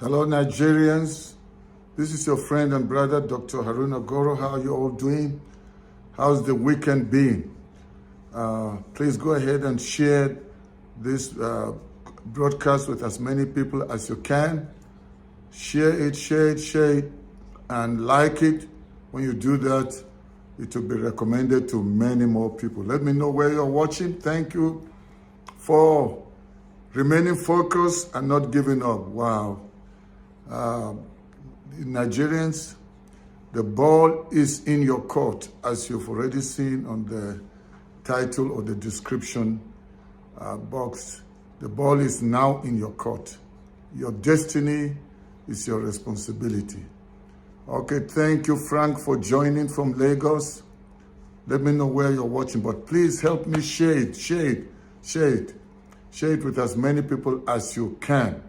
Hello, Nigerians. This is your friend and brother, Dr. Haruna Goro. How are you all doing? How's the weekend been? Please go ahead and share this broadcast with as many people as you can. Share it, and like it. When you do that, it will be recommended to many more people. Let me know where you're watching. Thank you for remaining focused and not giving up. Wow. Nigerians, the ball is in your court, as you've already seen on the title or the description box. The ball is now in your court. Your destiny is your responsibility. Okay, thank you, Frank, for joining from Lagos. Let me know where you're watching, but please help me share it. Share it with as many people as you can.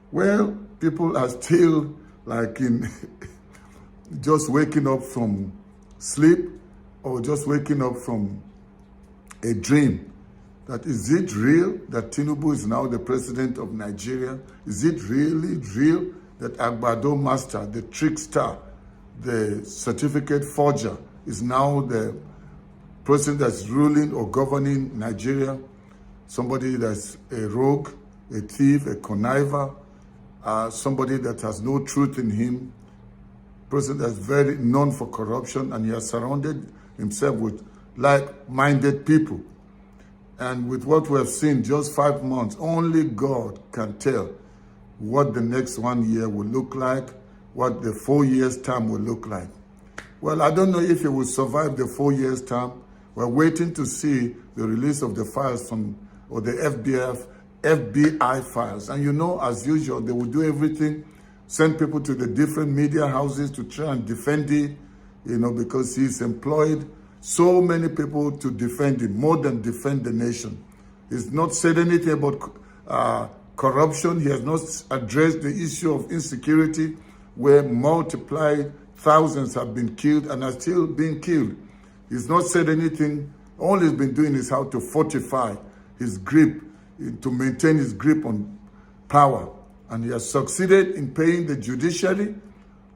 Well, people are still like in just waking up from sleep or just waking up from a dream. That is it real that Tinubu is now the president of Nigeria? Is it really real that Agbado Master, the trickster, the certificate forger, is now the person that's ruling or governing Nigeria? Somebody that's a rogue, a thief, a conniver, somebody that has no truth in him, person that's very known for corruption, and he has surrounded himself with like-minded people. And with what we have seen, just 5 months, only God can tell what the next 1 year will look like, what the 4 years time will look like. Well, I don't know if he will survive the 4 years time. We're waiting to see the release of the files or the FBI files. And you know, as usual, they will do everything, send people to the different media houses to try and defend it, because he's employed so many people to defend him, more than defend the nation. He's not said anything about corruption. He has not addressed the issue of insecurity, where multiplied thousands have been killed and are still being killed. He's not said anything. All he's been doing is how to fortify his grip, to maintain his grip on power. And he has succeeded in paying the judiciary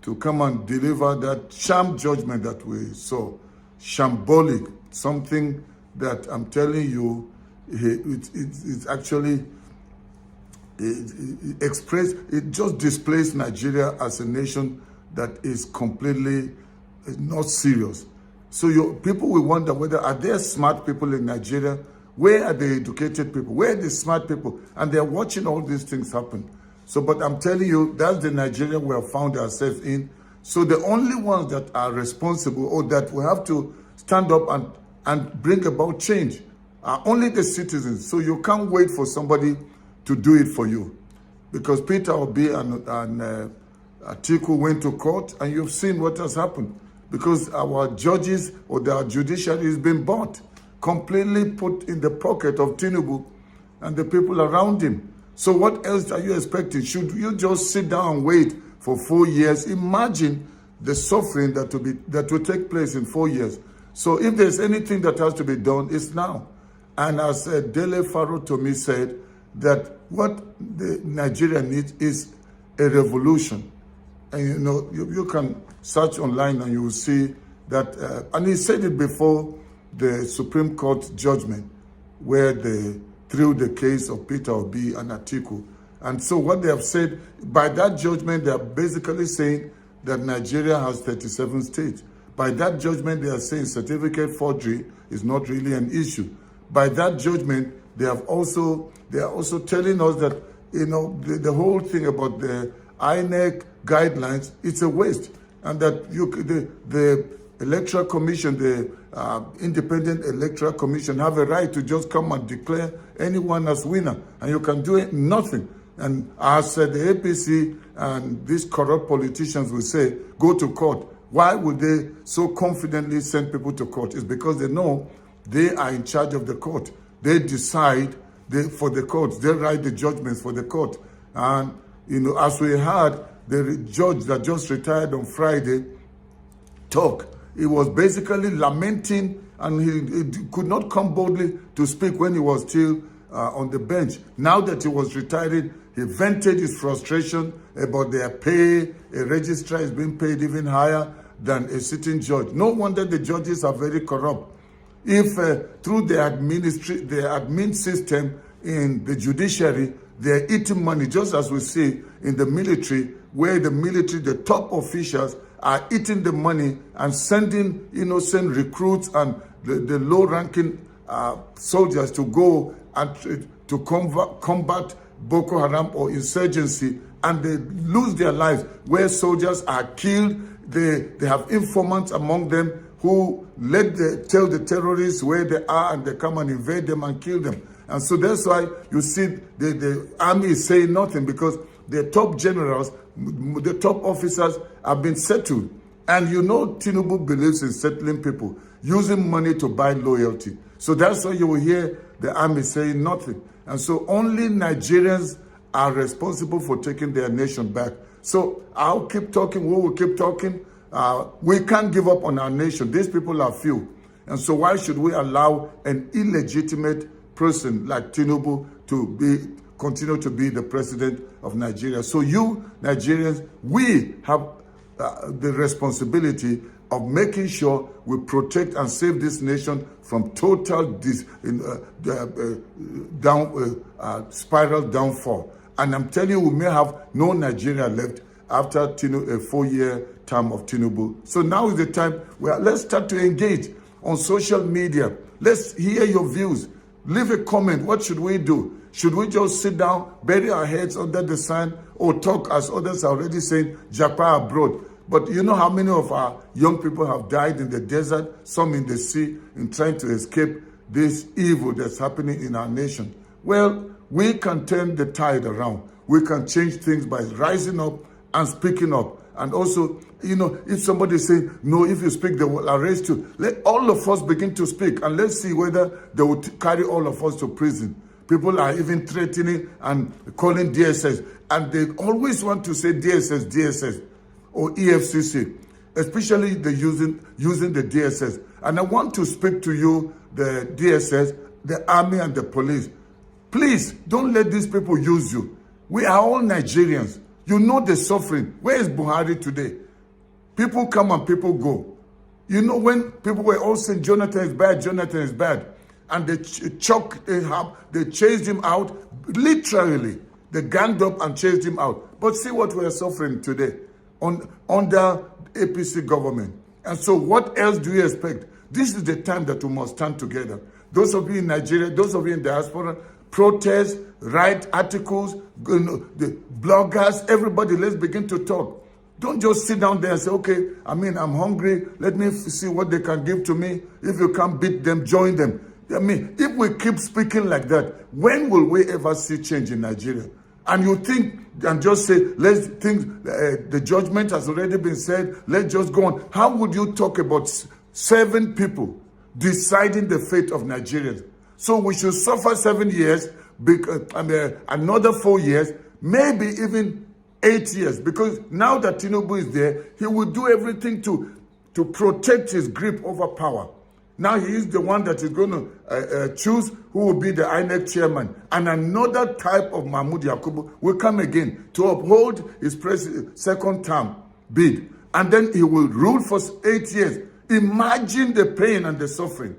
to come and deliver that sham judgment that we saw. Shambolic, something that I'm telling you, it's actually, it just displays Nigeria as a nation that is completely not serious. So people will wonder whether, are there smart people in Nigeria? Where are the educated people? Where are the smart people? And they're watching all these things happen. So, but I'm telling you, that's the Nigeria we have found ourselves in. So the only ones that are responsible or that we have to stand up and bring about change are only the citizens. So you can't wait for somebody to do it for you. Because Peter Obi and Atiku went to court, and you've seen what has happened. Because our judges or our judiciary has been bought, completely put in the pocket of Tinubu and the people around him. So what else are you expecting? Should you just sit down and wait for 4 years? Imagine the suffering that will take place in 4 years. So if there's anything that has to be done, it's now. And as Dele Farotomi said, that what the Nigeria needs is a revolution. And you can search online and you will see that, and he said it before the Supreme Court judgment, where they threw the case of Peter Obi and Atiku. And so what they have said, by that judgment, they are basically saying that Nigeria has 37 states. By that judgment, they are saying certificate forgery is not really an issue. By that judgment, they are also telling us that, the whole thing about the INEC guidelines, it's a waste. And that the Electoral Commission, the Independent Electoral Commission, have a right to just come and declare anyone as winner. And you can do nothing. And as the APC and these corrupt politicians will say, go to court. Why would they so confidently send people to court? It's because they know they are in charge of the court. They decide for the court. They write the judgments for the court. And, as we heard, the judge that just retired on Friday talk, he was basically lamenting, and he could not come boldly to speak when he was still on the bench. Now that he was retiring, he vented his frustration about their pay. A registrar is being paid even higher than a sitting judge. No wonder the judges are very corrupt. If through the admin system in the judiciary, they're eating money, just as we see in the military, where the top officials are eating the money and sending innocent recruits and the low-ranking soldiers to go and to combat Boko Haram or insurgency, and they lose their lives, where soldiers are killed. They have informants among them who tell the terrorists where they are, and they come and invade them and kill them. And so that's why you see the army is saying nothing, because the top generals, the top officers have been settled. And Tinubu believes in settling people, using money to buy loyalty. So that's why you will hear the army saying nothing. And so only Nigerians are responsible for taking their nation back. So I'll keep talking, we will keep talking. We can't give up on our nation. These people are few. And so why should we allow an illegitimate person like Tinubu to continue to be the president of Nigeria? So you, Nigerians, we have the responsibility of making sure we protect and save this nation from total spiral downfall. And I'm telling you, we may have no Nigeria left after a 4-year term of Tinubu. So now is the time where let's start to engage on social media. Let's hear your views. Leave a comment. What should we do? Should we just sit down, bury our heads under the sand, or talk, as others are already saying, japa abroad? But you know how many of our young people have died in the desert, some in the sea, in trying to escape this evil that's happening in our nation? Well, we can turn the tide around. We can change things by rising up and speaking up. And also, if somebody is saying, no, if you speak, they will arrest you. Let all of us begin to speak, and let's see whether they will carry all of us to prison. People are even threatening and calling DSS. And they always want to say DSS, or EFCC, especially using the DSS. And I want to speak to you, the DSS, the army and the police. Please, don't let these people use you. We are all Nigerians. You know the suffering. Where is Buhari today? People come and people go. When people were all saying Jonathan is bad, and they chased him out, literally. They ganged up and chased him out. But see what we are suffering today under APC government. And so what else do you expect? This is the time that we must stand together. Those of you in Nigeria, those of you in diaspora, protest, write articles, the bloggers, everybody, let's begin to talk. Don't just sit down there and say, okay, I'm hungry. Let me see what they can give to me. If you can't beat them, join them. If we keep speaking like that, when will we ever see change in Nigeria? And you think and just say, let's think the judgment has already been said, let's just go on. How would you talk about 7 people deciding the fate of Nigerians? So we should suffer 7 years, another 4 years, maybe even 8 years. Because now that Tinubu is there, he will do everything to protect his grip over power. Now he is the one that is going to choose who will be the INEC chairman. And another type of Mahmoud Yakubu will come again to uphold his second term bid. And then he will rule for 8 years. Imagine the pain and the suffering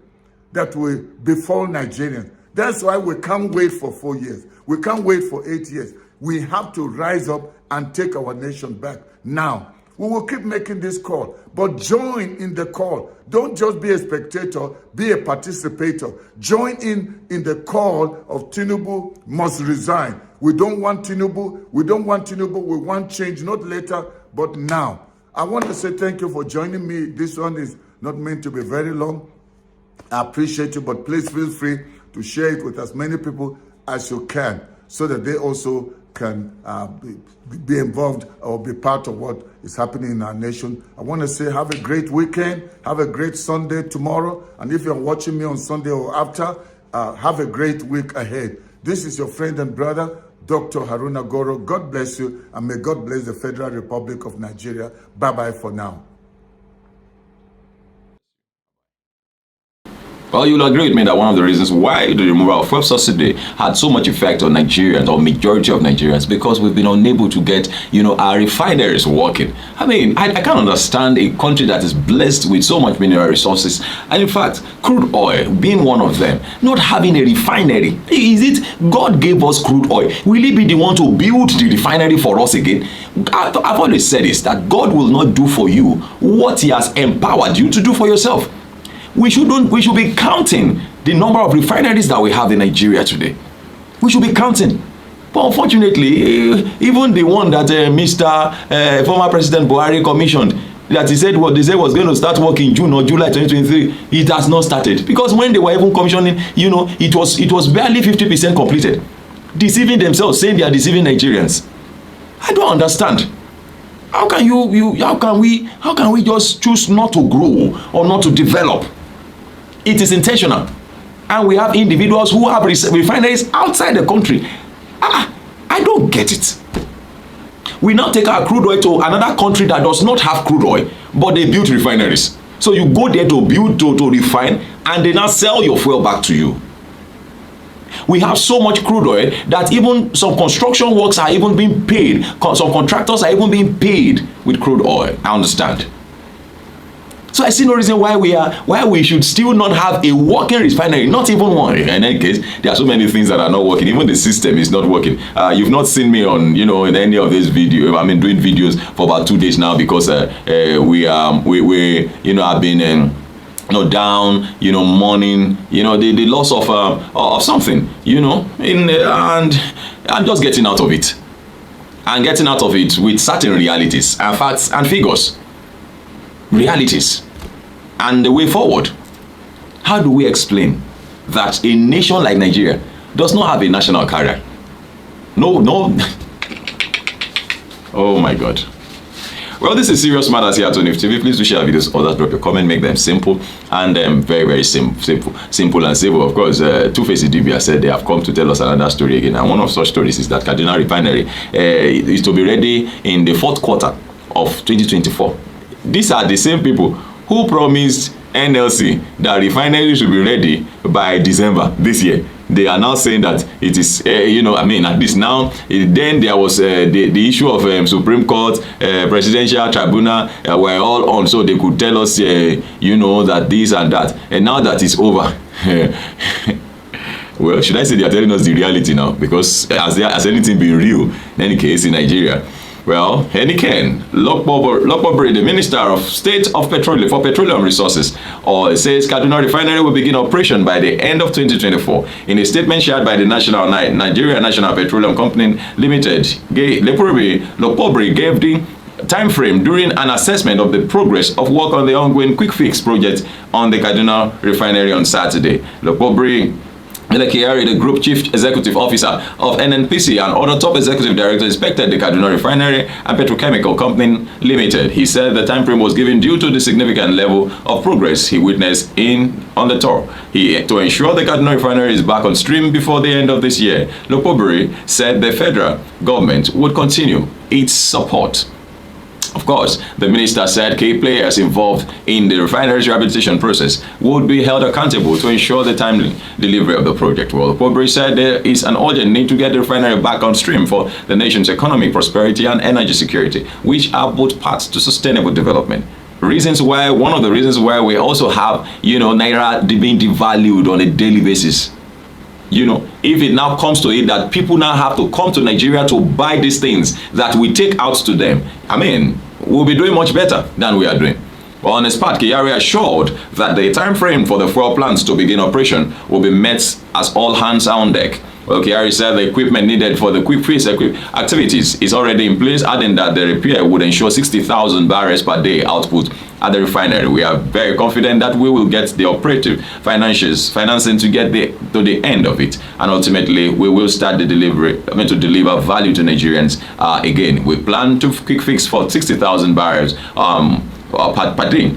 that will befall Nigerians. That's why we can't wait for 4 years. We can't wait for 8 years. We have to rise up and take our nation back now. We will keep making this call, but join in the call. Don't just be a spectator, be a participator. Join in the call of Tinubu must resign. We don't want Tinubu. We don't want Tinubu. We want change, not later, but now. I want to say thank you for joining me. This one is not meant to be very long. I appreciate you, but please feel free to share it with as many people as you can, so that they also can be involved or be part of what is happening in our nation. I want to say have a great weekend, have a great Sunday tomorrow, and if you're watching me on Sunday or after, have a great week ahead. This is your friend and brother, Dr. Haruna Goro. God bless you, and may God bless the Federal Republic of Nigeria. Bye-bye for now. Well, you'll agree with me that one of the reasons why the removal of fuel subsidy had so much effect on Nigerians, or majority of Nigerians, because we've been unable to get, our refineries working. I mean, I can't understand a country that is blessed with so much mineral resources, and in fact, crude oil being one of them, not having a refinery. Is it God gave us crude oil? Will he be the one to build the refinery for us again? I've always said this, that God will not do for you what he has empowered you to do for yourself. We should be counting the number of refineries that we have in Nigeria today. We should be counting. But unfortunately, even the one that former President Buhari commissioned, that he said what they said was going to start work in June or July 2023, it has not started. Because when they were even commissioning, it was barely 50% completed. Deceiving themselves, saying they are deceiving Nigerians. I don't understand. How can we just choose not to grow or not to develop? It is intentional. And we have individuals who have refineries outside the country. I don't get it. We now take our crude oil to another country that does not have crude oil, but they build refineries. So you go there to build, to refine, and they now sell your fuel back to you. We have so much crude oil that even some construction works are even being paid. Some contractors are even being paid with crude oil. I understand. So I see no reason why we should still not have a working refinery, not even one. In any case, there are so many things that are not working. Even the system is not working. You've not seen me on, in any of these videos. I mean, doing videos for about 2 days now, because we have been down, mourning, the loss of something, and I'm just getting out of it, and getting out of it with certain realities and facts and figures. Realities and the way forward. How do we explain that a nation like Nigeria does not have a national carrier? No. Oh my God. Well, this is Serious Matters here at Onif TV. Please do share videos, others drop your comment, make them simple and very, very simple and simple. Of course, Two-Face Idibia said they have come to tell us another story again, and one of such stories is that Kaduna Refinery is to be ready in the 4th quarter of 2024. These are the same people who promised NLC that refinery should be ready by December this year. They are now saying that it is, at least now, then there was the issue of Supreme Court, Presidential Tribunal, were all on, so they could tell us, that this and that. And now that it's over, well, should I say they are telling us the reality now? Because has anything been real in any case in Nigeria? Well, Heniken Lokpobere, the Minister of State for Petroleum Resources, says Kaduna Refinery will begin operation by the end of 2024. In a statement shared by the Nigeria National Petroleum Company Limited, Lokpobere gave the time frame during an assessment of the progress of work on the ongoing quick fix project on the Kaduna Refinery on Saturday. Lokpobere Kyari, the Group Chief Executive Officer of NNPC and other top executive directors, inspected the Kaduna Refinery and Petrochemical Company Limited. He said the time frame was given due to the significant level of progress he witnessed on the tour. To ensure the Kaduna Refinery is back on stream before the end of this year, Lokpobere said the federal government would continue its support. Of course, the minister said key players involved in the refinery's rehabilitation process would be held accountable to ensure the timely delivery of the project. Well, Lokpobere said there is an urgent need to get the refinery back on stream for the nation's economic prosperity and energy security, which are both paths to sustainable development. One of the reasons why we also have, Naira being devalued on a daily basis. If it now comes to it that people now have to come to Nigeria to buy these things that we take out to them, we'll be doing much better than we are doing. Well, on his part, Kyari assured that the time frame for the fuel plants to begin operation will be met as all hands are on deck. Well, Kyari said the equipment needed for the quick fix activities is already in place, adding that the repair would ensure 60,000 barrels per day output at the refinery. We are very confident that we will get the operative financing to get to the end of it, and ultimately we will start the delivery. To deliver value to Nigerians. Again, we plan to quick fix for 60,000 barrels per day,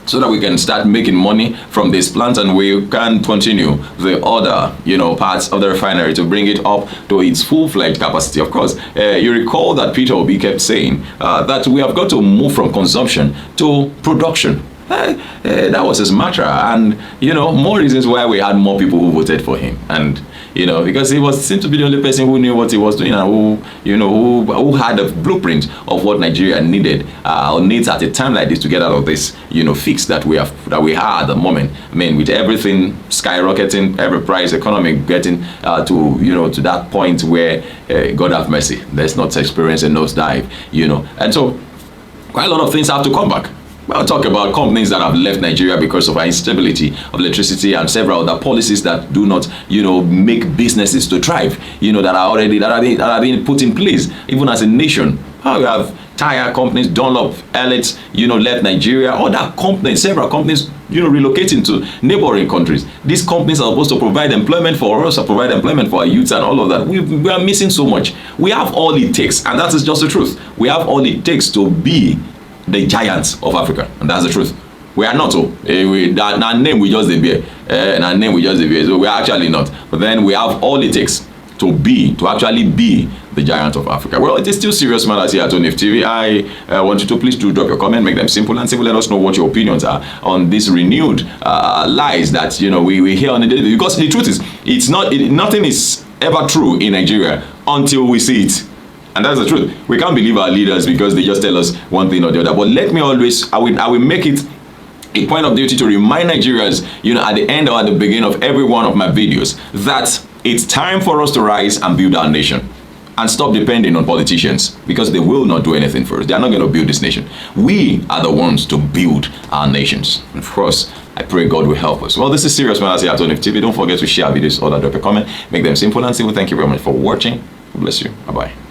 so that we can start making money from this plant, and we can continue the other, parts of the refinery to bring it up to its full-fledged capacity. Of course, you recall that Peter Obi kept saying that we have got to move from consumption to production. That was his mantra. And, you know, more reasons why we had more people who voted for him. And, you know, because he seemed to be the only person who knew what he was doing and who, you know, who had a blueprint of what Nigeria needed or needs at a time like this to get out of this, you know, fix that we are at the moment. I mean, with everything skyrocketing, every price, economy getting to, you know, to that point where God have mercy, let's not experience a nosedive, you know. And so quite a lot of things have to come back. We'll talk about companies that have left Nigeria because of our instability of electricity and several other policies that do not, you know, make businesses to thrive, you know, that are being put in place, even as a nation. We have tire companies, Dunlop, Elliott, you know, left Nigeria. Other companies, several companies, you know, relocating to neighboring countries. These companies are supposed to provide employment for us, or provide employment for our youth and all of that. We are missing so much. We have all it takes, and that is just the truth. We have all it takes to be the giants of Africa, and that's the truth. We are not. Our name we just the bear, and our name we just the bear. So we are actually not. But then we have all it takes to actually be the giant of Africa. Well, it is still serious matters here at ONIF TV. I want you to please do drop your comment, make them simple and simple. Let us know what your opinions are on this renewed lies that, you know, we hear on the daily. Because the truth is, nothing is ever true in Nigeria until we see it. And that's the truth. We can't believe our leaders because they just tell us one thing or the other. But let me always, I will make it a point of duty to remind Nigerians, you know, at the end or at the beginning of every one of my videos, that it's time for us to rise and build our nation and stop depending on politicians, because they will not do anything for us. They are not going to build this nation. We are the ones to build our nations. And of course, I pray God will help us. Well, this is Serious Matters here at ONIF TV. Don't forget to share videos or drop a comment. Make them simple and simple. Thank you very much for watching. God bless you. Bye-bye.